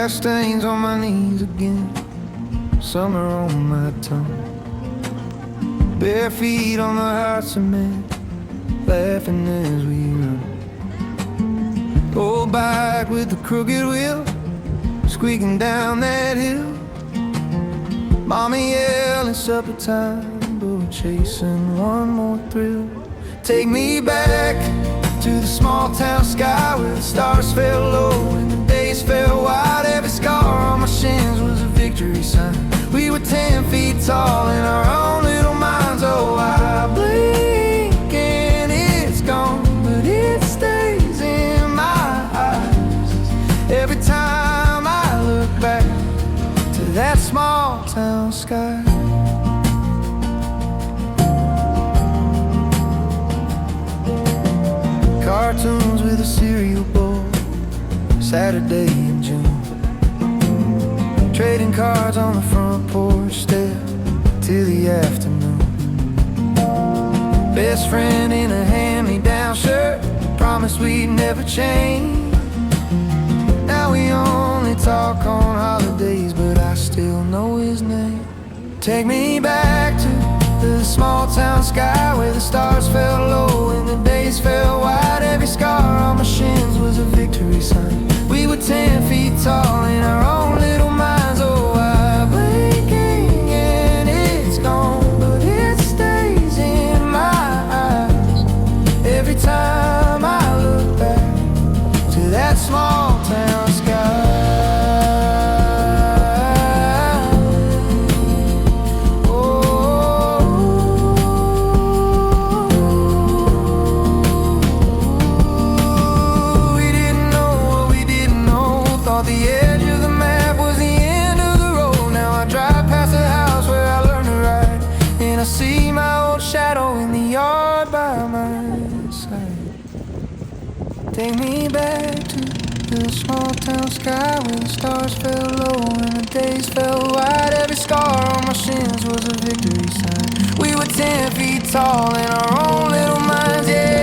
Got stains on my knees again, summer on my tongue. Bare feet on the hot cement, laughing as we run. Old bike with the crooked wheel, squeaking down that hill. Mommy yelling supper time, but we're chasing one more thrill. Take me back to the small town sky where the stars fell low and the days fell wide. Every scar on my shins was a victory sign. We were 10 feet tall in our own little minds. Oh, I blink and it's gone, but it stays in my eyes. Every time I look back to that small town sky. Cartoons with a cereal bowl, Saturday in June. Trading cards on the front porch step till the afternoon. Best friend in a hand-me-down shirt, promised we'd never change. Now we only talk on holidays, but I still know his name. Take me back to the small town sky where the stars fell low and the days fell wide. Every scar on my shins was a victory sign. We were 10 feet tall in our own little minds. Oh, I'm blinking and it's gone, but it stays in my eyes. Every time I look back to that small town sky. See my old shadow in the yard by my side. Take me back to the small town sky where the stars fell low and the days fell wide. Every scar on my shins was a victory sign. We were 10 feet tall in our own little minds, yeah.